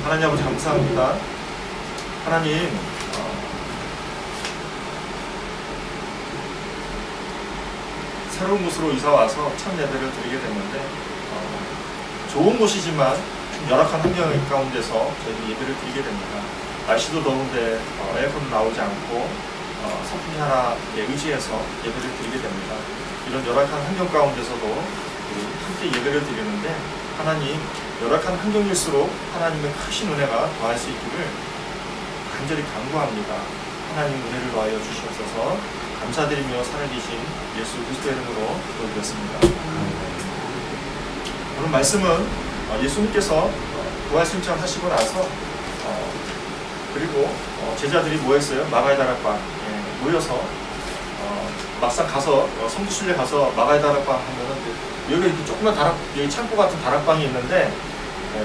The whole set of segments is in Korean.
하나님 아버지 감사합니다. 하나님 새로운 곳으로 이사와서 첫 예배를 드리게 됐는데 좋은 곳이지만 좀 열악한 환경 가운데서 저희 예배를 드리게 됩니다. 날씨도 더운데 에어컨 나오지 않고 선풍기 하나에 의지해서 예배를 드리게 됩니다. 이런 열악한 환경 가운데서도 함께 예배를 드리는데 하나님 열악한 환경일수록 하나님의 크신 은혜가 더할 수 있기를 간절히 간구합니다. 하나님 은혜를 더하여 주시옵소서. 감사드리며 살아계신 예수 그리스도의 이름으로 기도드렸습니다. 오늘 말씀은 예수님께서 부활승천 하시고 나서 그리고 제자들이 모였어요. 마가의 다락방 모여서 막상 가서 성지순례 가서 마가의 다락방 하면은 여기 이렇게 조그만 여기 창고 같은 다락방이 있는데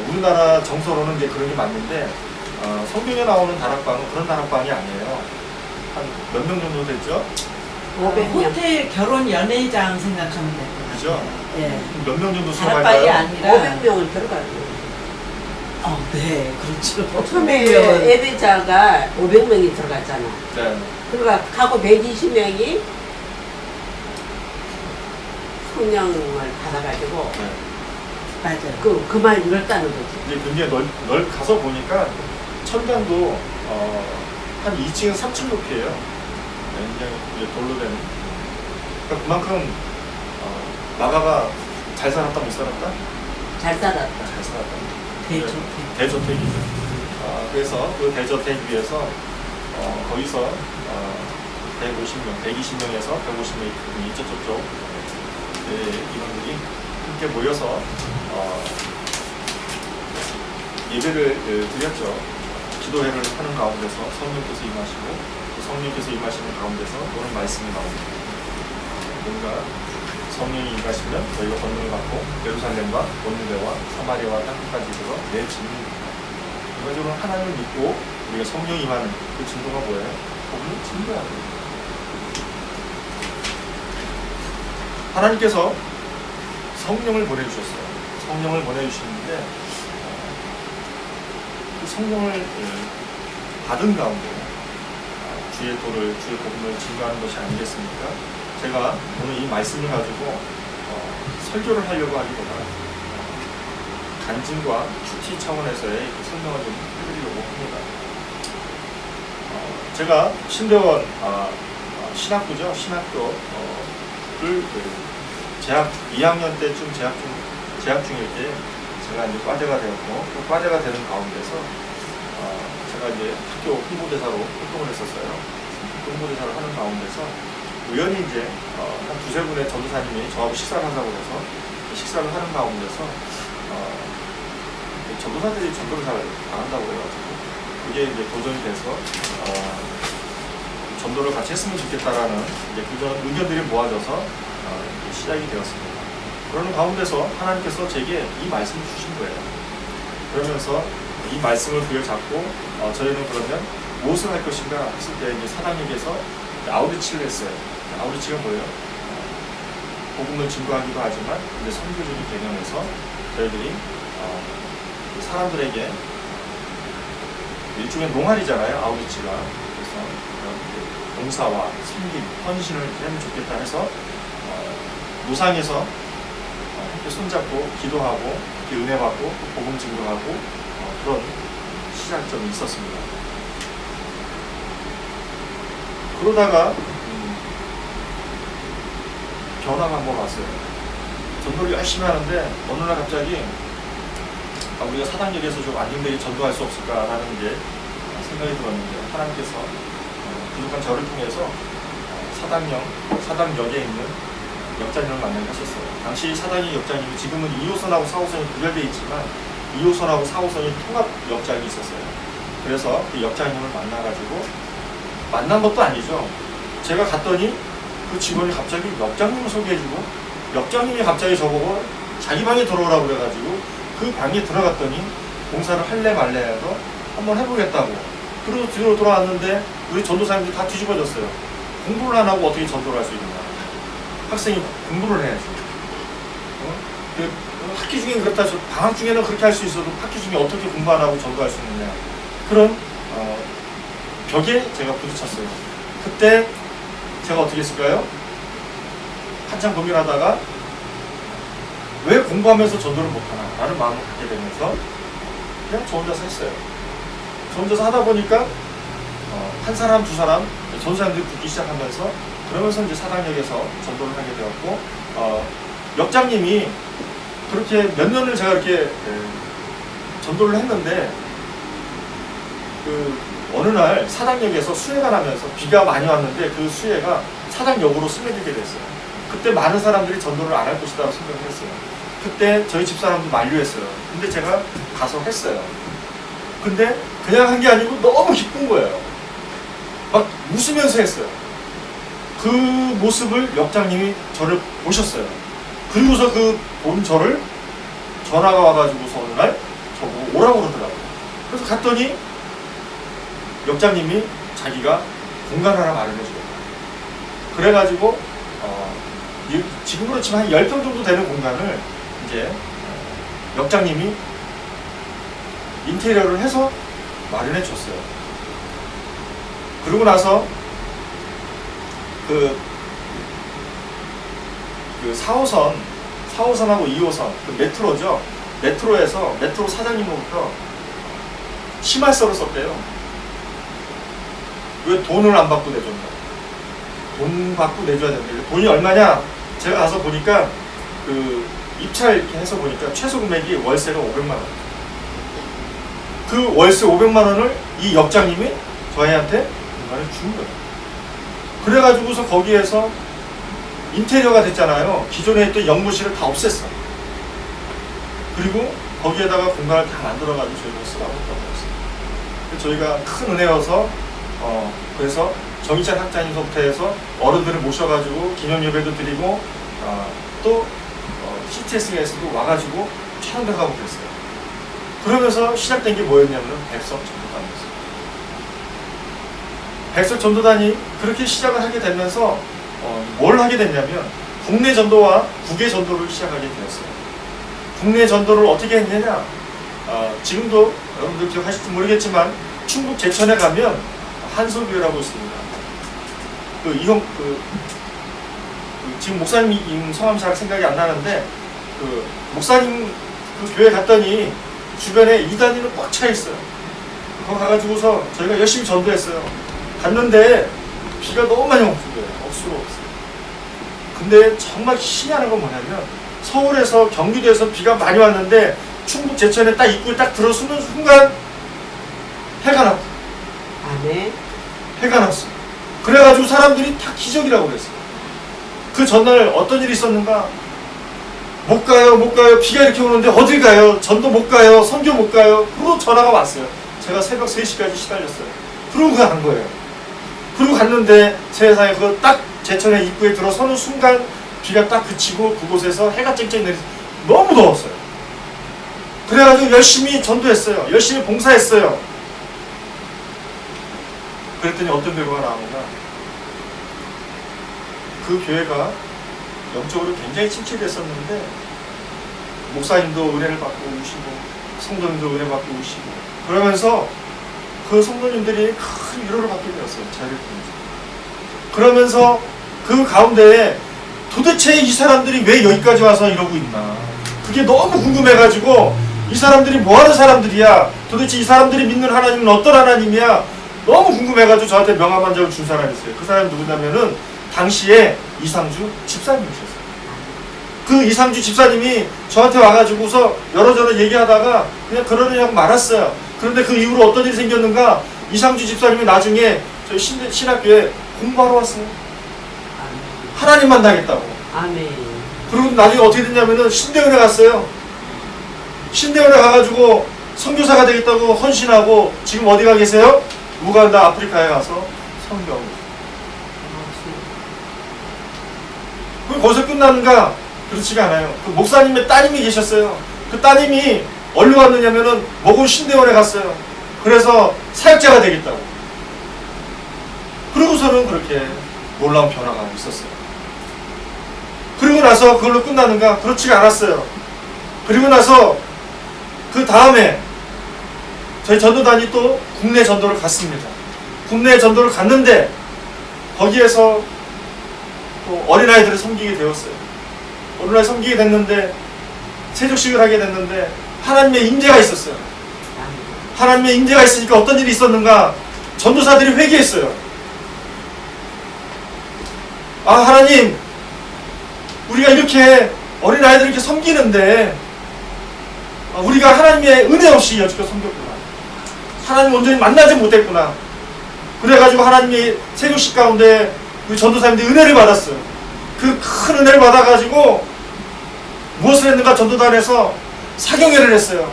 우리나라 정서로는 이제 그런 게 맞는데 성경에 나오는 다락방은 그런 다락방이 아니에요. 한 몇 명 정도 됐죠? 500명. 호텔 결혼 연회장 생각하면 돼요. 그죠? 예. 몇 명 정도 다락방이 수용할까요? 아니라 500명을 들어가요. 네, 그렇죠. 처음에 500명은. 예배자가 500명이 들어갔잖아. 네. 그러니까 가고 120명이 성령을 받아가지고 네. 맞아요. 그 말 넓다는 거지. 이제 굉장히 가서 보니까 천장도 한 2층에서 3층 높이에요. 굉장히 이제 돌로 된. 그러니까 그만큼 마가가 잘 살았다 못 살았다? 잘 살았다. 잘 살았다. 대저택. 대저택이죠. 그래서 그 대저택 위에서 거기서 150명, 120명에서 150명이 이쪽 인원들이 함께 모여서 예배를 드렸죠. 기도회를 하는 가운데서 성령께서 임하시고 그 성령께서 임하시는 가운데서 오늘 말씀이 나옵니다. 뭔가 성령이 임하시면 저희가 권능을 받고 예루살렘과 온누대와 사마리아와 땅끝까지 들어 내 증인입니다. 결과적으로 하나님을 믿고 우리가 성령이 임하는 그 증거가 뭐예요? 복음을 증거해야 됩니다. 하나님께서 성령을 보내주셨어요. 성령을 보내주시는데 그 성령을 받은 가운데 주의 도를, 주의 복음을 증거하는 것이 아니겠습니까? 제가 오늘 이 말씀을 가지고 설교를 하려고 하기보다 간증과 큐티 차원에서의 그 설명을 좀 해드리려고 합니다. 제가 신대원 신학부죠. 신학교를 재학 2학년 때쯤 재학 중일 때 제가 이제 과대가 되었고 그 과대가 되는 가운데서 제가 이제 학교 홍보대사로 활동을 했었어요. 홍보대사를 하는 가운데서 우연히 이제 한 두세 분의 전도사님이 저하고 식사를 하자고 해서 식사를 하는 가운데서 전도사들이 전도를 잘 안 한다고 해가지고 그게 이제 도전이 돼서 전도를 같이 했으면 좋겠다라는 이제 그런 의견들이 모아져서 시작이 되었습니다. 그러는 가운데서 하나님께서 제게 이 말씀을 주신 거예요. 그러면서 이 말씀을 부여잡고 저희는 그러면 무엇을 할 것인가 했을 때 이제 사장님께서 아우리치를 했어요. 아우리치가 뭐예요? 복음을 증거하기도 하지만 이제 선교적인 개념에서 저희들이 사람들에게 일종의 농활이잖아요. 아우리치가. 그래서 봉사와 섬김, 헌신을 하면 좋겠다 해서 무상에서 함께 손잡고 기도하고 은혜 받고 복음 증거하고 그런 시작점이 있었습니다. 그러다가 변화가 한번 왔어요. 전도를 열심히 하는데 어느 날 갑자기 우리가 사당역에서 좀 안정되게 전도할 수 없을까라는 이제 생각이 들었는데 하나님께서 부족한 저를 통해서 사당역에 있는 역장님을 만나게 하셨어요. 당시 사당역 역장님이 지금은 2호선하고 4호선이 구별되어 있지만 2호선하고 4호선이 통합 역장이 있었어요. 그래서 그 역장님을 만나가지고 만난 것도 아니죠. 제가 갔더니 그 직원이 갑자기 역장님을 소개해주고 역장님이 갑자기 저보고 자기 방에 들어오라고 그래가지고 그 방에 들어갔더니 봉사를 할래 말래 해서 한번 해보겠다고. 그리고 뒤로 돌아왔는데 우리 전도사님들이 다 뒤집어졌어요. 공부를 안 하고 어떻게 전도를 할 수 있는가. 학생이 공부를 해야지. 학기 중에 그렇다, 방학 중에는 그렇게 할 수 있어도 학기 중에 어떻게 공부 안 하고 전도할 수 있느냐, 그런 벽에 제가 부딪혔어요. 그때 제가 어떻게 했을까요? 한참 고민하다가 왜 공부하면서 전도를 못하나 라는 마음을 갖게 되면서 그냥 저 혼자서 했어요. 저 혼자서 하다 보니까 한 사람 두 사람 전도사님들이 붙기 시작하면서, 그러면서 이제 사당역에서 전도를 하게 되었고, 역장님이 그렇게 몇 년을 제가 이렇게 전도를 했는데, 그 어느 날 사당역에서 수해가 나면서 비가 많이 왔는데 그 수해가 사당역으로 스며들게 됐어요. 그때 많은 사람들이 전도를 안 할 것이라고 생각을 했어요. 그때 저희 집사람도 만류했어요. 근데 제가 가서 했어요. 근데 그냥 한 게 아니고 너무 기쁜 거예요. 막 웃으면서 했어요. 그 모습을 역장님이 저를 보셨어요. 그리고서 그 본 저를 전화가 와가지고서 어느 날 저보고 오라고 그러더라고요. 그래서 갔더니 역장님이 자기가 공간 하나 마련해주겠다. 그래가지고 지금 그렇지만 한 10평 정도 되는 공간을 이제 역장님이 인테리어를 해서 마련해 줬어요. 그러고 나서 그 4호선하고 2호선 그 메트로죠. 메트로에서 메트로 사장님으로부터 심할서를 썼대요. 왜 돈을 안 받고 내줬나? 돈 받고 내줘야 되는데 돈이 얼마냐? 제가 가서 보니까 그 입찰 이렇게 해서 보니까 최소 금액이 월세가 500만 원. 그 월세 500만 원을 이 역장님이 저희한테 공간을 준 거예요. 그래가지고서 거기에서 인테리어가 됐잖아요. 기존에 있던 영무실을 다 없앴어. 그리고 거기에다가 공간을 다 만들어가지고 저희가 쓰라고 했다고 했어요. 저희가 큰 은혜여서 그래서 정희찬 학자님서부터 해서 어른들을 모셔가지고 기념 예배도 드리고 또 CTS에서도 와가지고 촬영도 하고 그랬어요. 그러면서 시작된 게 뭐였냐면 백석 전도단이었어요. 백석 전도단이 그렇게 시작을 하게 되면서 뭘 하게 됐냐면 국내 전도와 국외 전도를 시작하게 되었어요. 국내 전도를 어떻게 했느냐? 지금도 여러분들 기억하실지 모르겠지만 충북 제천에 가면 한솔교회라고 있습니다. 지금 목사님 성함 잘 생각이 안 나는데 목사님 그 교회 갔더니 주변에 이단위로 꽉 차 있어요. 거기 가가지고서 저희가 열심히 전도했어요. 갔는데 비가 너무 많이 온 거예요. 억수로 없어요. 근데 정말 신기한 건 뭐냐면 서울에서 경기도에서 비가 많이 왔는데 충북 제천에 딱 입구에 딱 들어서는 순간 해가 났다. 아멘. 해가 났어. 그래가지고 사람들이 다 기적이라고 그랬어요. 그 전날 어떤 일이 있었는가? 못 가요. 비가 이렇게 오는데 어딜 가요? 전도 못 가요. 선교 못 가요. 그러고 전화가 왔어요. 제가 새벽 3시까지 시달렸어요. 그러고 간 거예요. 그러고 갔는데 세상에 그 딱 제천의 입구에 들어서는 순간 비가 딱 그치고 그곳에서 해가 쨍쨍 내리서 너무 더웠어요. 그래가지고 열심히 전도했어요. 열심히 봉사했어요. 그랬더니 어떤 결과가 나오는가? 그 교회가 영적으로 굉장히 침체됐었는데 목사님도 은혜를 받고 오시고 성도님도 은혜 받고 오시고 그러면서 그 성도님들이 큰 위로를 받게 되었어요. 저희를 통해서. 그러면서 그 가운데에 도대체 이 사람들이 왜 여기까지 와서 이러고 있나, 그게 너무 궁금해가지고 이 사람들이 뭐하는 사람들이야, 도대체 이 사람들이 믿는 하나님은 어떤 하나님이야, 너무 궁금해가지고 저한테 명함 한 장을 준 사람이 있어요. 그 사람이 누구냐면은 당시에 이상주 집사님이셨어요. 그 이상주 집사님이 저한테 와가지고서 여러저러 얘기하다가 그냥 그러느냐고 말았어요. 그런데 그 이후로 어떤 일이 생겼는가? 이상주 집사님이 나중에 저희 신학교에 공부하러 왔어요. 하나님 만나겠다고. 아멘. 그리고 나중에 어떻게 됐냐면은 신대원에 갔어요. 신대원에 가가지고 선교사가 되겠다고 헌신하고 지금 어디 가 계세요? 우간다, 아프리카에 가서 선교하고. 그럼 거기서 끝나는가? 그렇지가 않아요. 그 목사님의 따님이 계셨어요. 그 따님이 어디로 갔느냐면은 모군 신대원에 갔어요. 그래서 사역자가 되겠다고. 그러고서는 그렇게 놀라운 변화가 있었어요. 그리고 나서 그걸로 끝나는가? 그렇지가 않았어요. 그리고 나서 그 다음에 저희 전도단이 또 국내 전도를 갔습니다. 국내 전도를 갔는데 거기에서 또 어린아이들을 섬기게 되었어요. 어린아이 섬기게 됐는데 세족식을 하게 됐는데 하나님의 임재가 있었어요. 하나님의 임재가 있으니까 어떤 일이 있었는가? 전도사들이 회개했어요. 아, 하나님, 우리가 이렇게 어린아이들을 이렇게 섬기는데 우리가 하나님의 은혜 없이 여지껏 섬겼구나. 하나님 온전히 만나지 못했구나. 그래가지고 하나님의 세교식 가운데 우리 전도사님들이 은혜를 받았어요. 그 큰 은혜를 받아가지고 무엇을 했는가? 전도단에서 사경회를 했어요.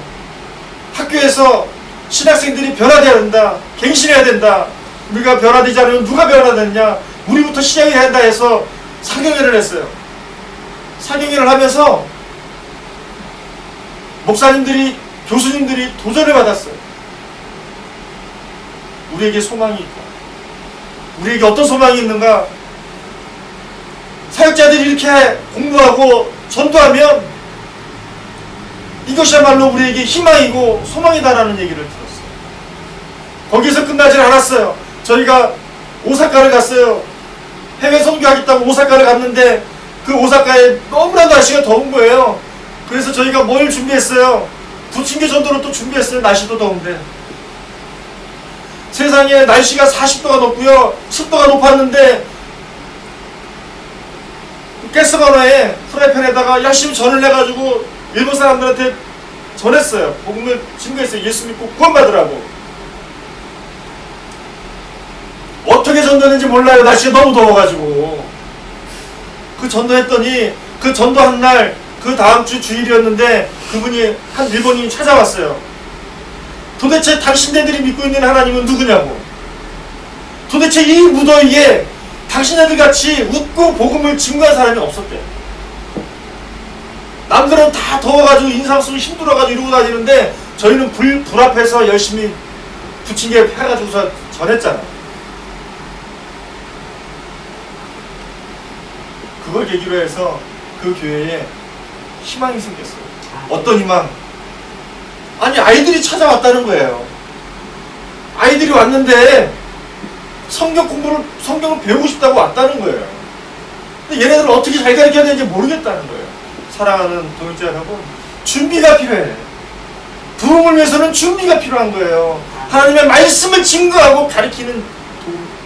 학교에서 신학생들이 변화되어야 된다. 갱신해야 된다. 우리가 변화되지 않으면 누가 변화되느냐? 우리부터 시작해야 한다 해서 사경회를 했어요. 사경회를 하면서 목사님들이, 교수님들이 도전을 받았어요. 우리에게 소망이 있다. 우리에게 어떤 소망이 있는가? 사역자들이 이렇게 공부하고 전도하면 이것이야말로 우리에게 희망이고 소망이다라는 얘기를 들었어요. 거기서 끝나질 않았어요. 저희가 오사카를 갔어요. 해외 선교하겠다고 오사카를 갔는데 그 오사카에 너무나도 날씨가 더운 거예요. 그래서 저희가 뭘 준비했어요? 부침개 전도를 또 준비했어요. 날씨도 더운데. 세상에 날씨가 40도가 높고요. 습도가 높았는데 가스버너에 프라이팬에다가 열심히 전을 내가지고 일본 사람들한테 전했어요. 복음을 증거했어요. 예수 믿고 구원받으라고. 어떻게 전도했는지 몰라요. 날씨가 너무 더워가지고. 그 전도했더니 그 전도한 날 그 다음 주 주일이었는데 그분이 한 일본인이 찾아왔어요. 도대체 당신네들이 믿고 있는 하나님은 누구냐고. 도대체 이 무더위에 당신네들 같이 웃고 복음을 증거한 사람이 없었대요. 남들은 다 더워가지고 인상 쓰고 힘들어가지고 이러고 다니는데 저희는 불 앞에서 열심히 부침개 펴가지고서 전했잖아. 그걸 계기로 해서 그 교회에 희망이 생겼어요. 어떤 희망? 아니, 아이들이 찾아왔다는 거예요. 아이들이 왔는데 성경을 배우고 싶다고 왔다는 거예요. 근데 얘네들을 어떻게 잘 가르쳐야 되는지 모르겠다는 거예요. 사랑하는 동역자 여러분, 준비가 필요해. 부흥을 위해서는 준비가 필요한 거예요. 하나님의 말씀을 증거하고 가르치는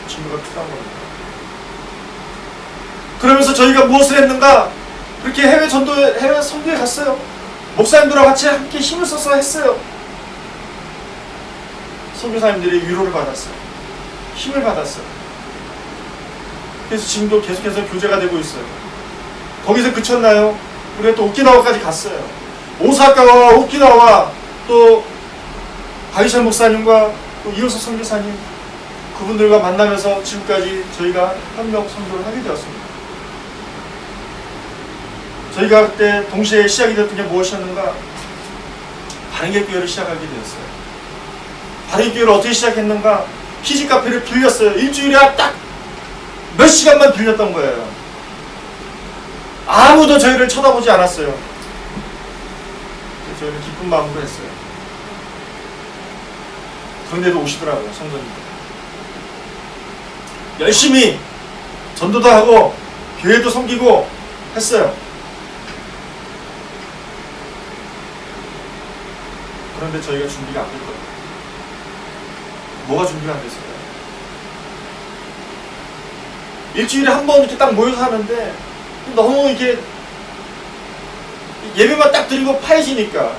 증거가 필요한 겁니다. 그러면서 저희가 무엇을 했는가? 그렇게 해외 선교에 갔어요. 목사님들과 같이 함께 힘을 써서 했어요. 선교사님들이 위로를 받았어요. 힘을 받았어요. 그래서 지금도 계속해서 교제가 되고 있어요. 거기서 그쳤나요? 우리가 또 오키나와까지 갔어요. 오사카와 오키나와 또 바이샬 목사님과 또 이호섭 선교사님 그분들과 만나면서 지금까지 저희가 협력 선교를 하게 되었습니다. 저희가 그때 동시에 시작이 됐던 게 무엇이었는가? 바른길교회를 시작하게 되었어요. 바른길교회를 어떻게 시작했는가? 키즈카페를 빌렸어요. 일주일에 딱 몇 시간만 빌렸던 거예요. 아무도 저희를 쳐다보지 않았어요. 저희는 기쁜 마음으로 했어요. 그런데도 오시더라고요, 성도님들. 열심히 전도도 하고 교회도 섬기고 했어요. 그런데 저희가 준비가 안 됐거든요. 뭐가 준비가 안 됐어요? 일주일에 한 번 이렇게 딱 모여서 하는데 너무 이렇게 예배만 딱 드리고 파해지니까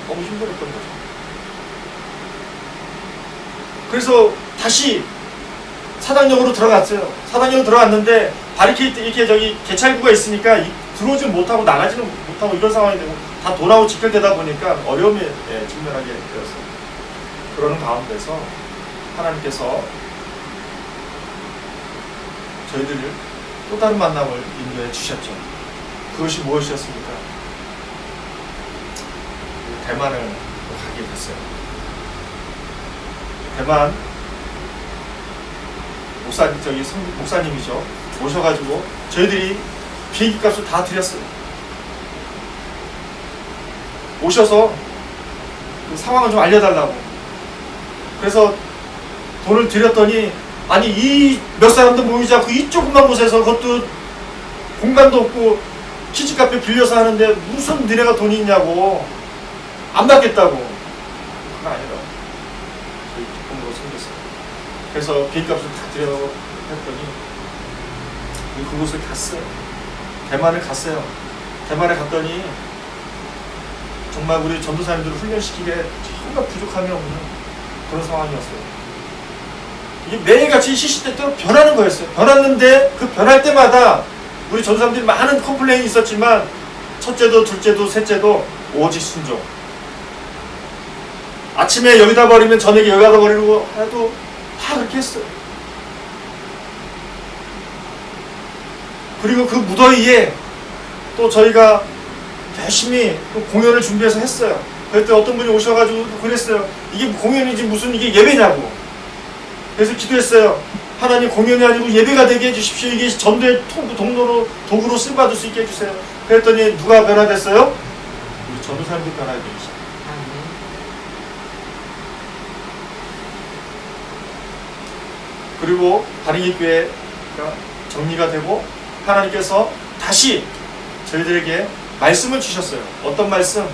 너무 힘들었던 거죠. 그래서 다시 사당역으로 들어갔어요. 사당역으로 들어갔는데 바리케이트 이렇게 개찰구가 있으니까 들어오지 못하고 나가지는 못하고 이런 상황이 되고 다 돌아오고 직결되다 보니까 어려움에 직면하게 되었어요. 그러는 가운데서 하나님께서 저희들을 또 다른 만남을 인도해 주셨죠. 그것이 무엇이었습니까? 대만을 가게 됐어요. 대만 목사님이죠. 오셔가지고 저희들이 비행기 값을 다 드렸어요. 오셔서 그 상황을 좀 알려달라고. 그래서 돈을 드렸더니 아니 이 몇 사람도 모이지 않고 이 조그만 곳에서 그것도 공간도 없고 키즈카페 빌려서 하는데 무슨 니네가 돈이 있냐고 안 받겠다고. 그건 아니라 저희 기쁨으로 생겼어요. 그래서 비행값을 다 드려고 했더니 우리 그곳을 갔어요. 대만을 갔어요. 대만에 갔더니 정말 우리 전도사님들을 훈련시키기에 정말 부족함이 없는 그런 상황이었어요. 이게 매일같이 시시때때로 변하는 거였어요. 변했는데 그 변할 때마다 우리 전도사님들이 많은 컴플레인이 있었지만 첫째도 둘째도 셋째도 오직 순종. 아침에 여기다 버리면 저녁에 여기다 버리고 해도 다 그렇게 했어요. 그리고 그 무더위에 또 저희가 열심히 또 공연을 준비해서 했어요. 그때 어떤 분이 오셔가지고 그랬어요. 이게 공연이지 무슨 이게 예배냐고. 그래서 기도했어요. 하나님 공연이 아니고 예배가 되게 해주십시오. 이게 전도의 도구로 쓰임받을 수 있게 해주세요. 그랬더니 누가 변화됐어요? 우리 전도사님들 변화되시죠. 그리고 바리기교회가 정리가 되고 하나님께서 다시 저희들에게 말씀을 주셨어요. 어떤 말씀?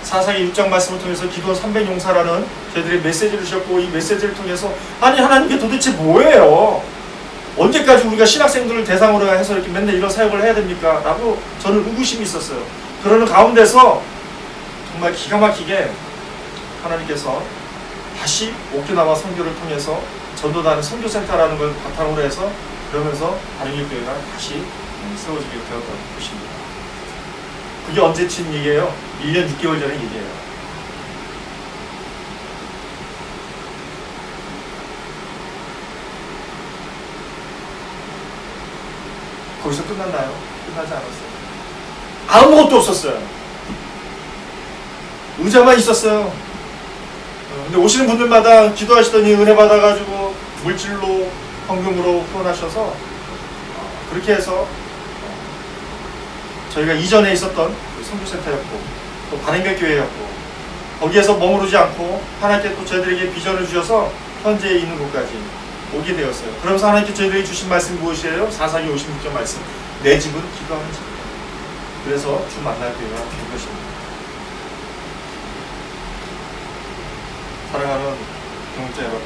사사기 6장 말씀을 통해서 기도원 300용사라는 저희들이 메시지를 주셨고 이 메시지를 통해서 아니 하나님 이게 도대체 뭐예요? 언제까지 우리가 신학생들을 대상으로 해서 이렇게 맨날 이런 사역을 해야 됩니까? 라고 저는 의구심이 있었어요. 그러는 가운데서 정말 기가 막히게 하나님께서 다시 오키나와 선교를 통해서 전도단의 선교센터라는 걸 바탕으로 해서 그러면서 바리기교회가 다시 세워지게 되었던 것입니다. 그게 언제쯤 얘기예요? 1년 6개월 전의 얘기예요. 거기서 끝났나요? 끝나지 않았어요. 아무것도 없었어요. 의자만 있었어요. 근데 오시는 분들마다 기도하시더니 은혜 받아가지고 물질로 헌금으로 후원하셔서 그렇게 해서 저희가 이전에 있었던 선교센터였고 또 반행교회였고 거기에서 머무르지 않고 하나님께 또 저희들에게 비전을 주셔서 현재 있는 곳까지 오게 되었어요. 그러면서 하나님께 저희들에게 주신 말씀이 무엇이에요? 4사기 56절 말씀. 내 집은 기도하는 집이다. 그래서 주 만날 교회가 된 것입니다. 사랑하는 동역자 여러분,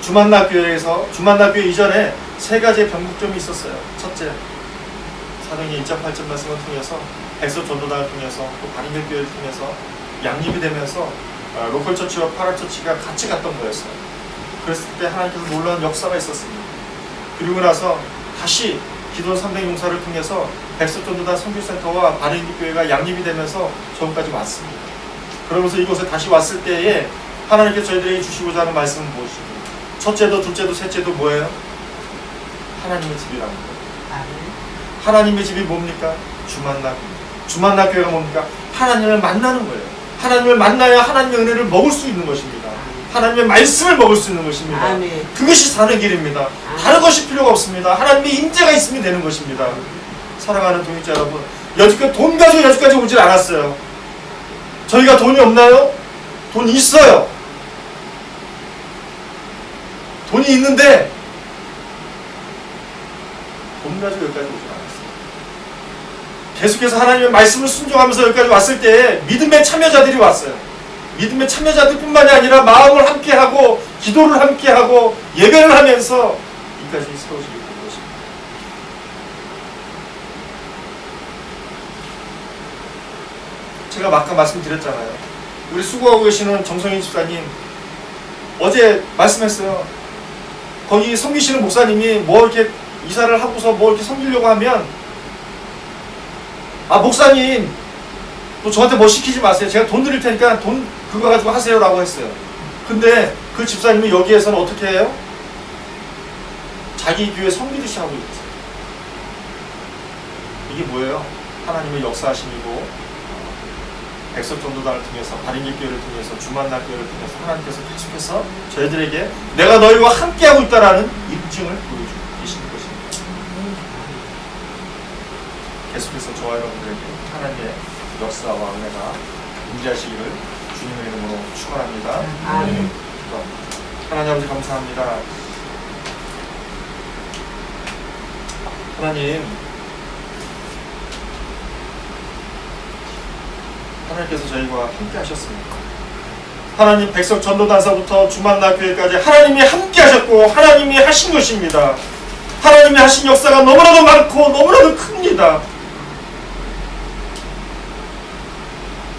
주만나교회에서 주만나교회 이전에 세 가지의 변곡점이 있었어요. 첫째, 사도행전 2.8절 말씀을 통해서 백서 전도단을 통해서 또 바리교회를 통해서 양립이 되면서 로컬 처치와 파랄 처치가 같이 갔던 거였어요. 그랬을 때 하나님께서 놀라운 역사가 있었습니다. 그리고 나서 다시 기도원 300용사를 통해서 백서 전도단 선교센터와 바리교회가 양립이 되면서 저기까지 왔습니다. 그러면서 이곳에 다시 왔을 때에 하나님께서 저희들에게 주시고자 하는 말씀은 무엇이죠? 첫째도 둘째도 셋째도 뭐예요? 하나님의 집이라는 거예요. 하나님의 집이 뭡니까? 주만나. 주만나 교회가 뭡니까? 하나님을 만나는 거예요. 하나님을 만나야 하나님의 은혜를 먹을 수 있는 것입니다. 하나님의 말씀을 먹을 수 있는 것입니다. 아멘. 그것이 사는 길입니다. 다른 것이 필요가 없습니다. 하나님의 임재가 있으면 되는 것입니다. 사랑하는 동역자 여러분, 여지껏 돈 가지고 여기까지 오질 않았어요. 저희가 돈이 없나요? 돈 있어요. 돈이 있는데 돈 가지고 여기까지 오질 않았어요. 계속해서 하나님의 말씀을 순종하면서 여기까지 왔을 때 믿음의 참여자들이 왔어요. 믿음의 참여자들뿐만이 아니라 마음을 함께하고 기도를 함께하고 예배를 하면서 여기까지 세워지게 된 것입니다. 제가 아까 말씀드렸잖아요. 우리 수고하고 계시는 정성인 집사님 어제 말씀했어요. 거기 섬기시는 목사님이 뭐 이렇게 이사를 하고서 뭐 이렇게 섬기려고 하면 아 목사님 또 저한테 뭐 시키지 마세요. 제가 돈 드릴 테니까 돈 그거 가지고 하세요 라고 했어요. 근데 그 집사님이 여기에서는 어떻게 해요? 자기 교회 섬기듯이 하고 있어요. 이게 뭐예요? 하나님의 역사하심이고 백석 전도단을 통해서 바린길교회를 통해서 주만나교회를 통해서 하나님께서 계속해서 저희들에게 내가 너희와 함께하고 있다라는 입증을 보여주고 계시는 것입니다. 계속해서 저와 여러분들에게 하나님의 역사와 은혜가 임재하시기를 주님의 이름으로 축원합니다. 아멘. 하나님 아버지 감사합니다. 하나님께서 저희와 함께 하셨습니다. 하나님 백석 전도단사부터 주만나교회까지 하나님이 함께 하셨고 하나님이 하신 것입니다. 하나님이 하신 역사가 너무나도 많고 너무나도 큽니다.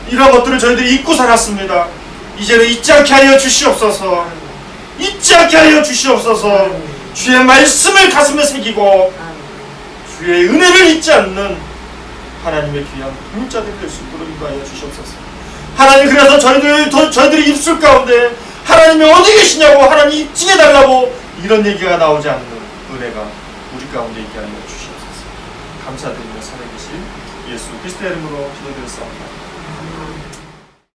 이러한 것들을 저희들이 잊고 살았습니다. 이제는 잊지 않게 하여 주시옵소서. 잊지 않게 하여 주시옵소서. 주의 말씀을 가슴에 새기고 주의 은혜를 잊지 않는 하나님의 귀한 불자들이 될 수 있도록 인도하여 주시옵소서. 하나님, 그래서 저희들이 입술 가운데 하나님이 어디 계시냐고, 하나님 입증해달라고 이런 얘기가 나오지 않는 은혜가 우리 가운데 있게 하여 주시옵소서. 감사드리며 살아계신 예수 그리스도의 이름으로 기도드렸습니다.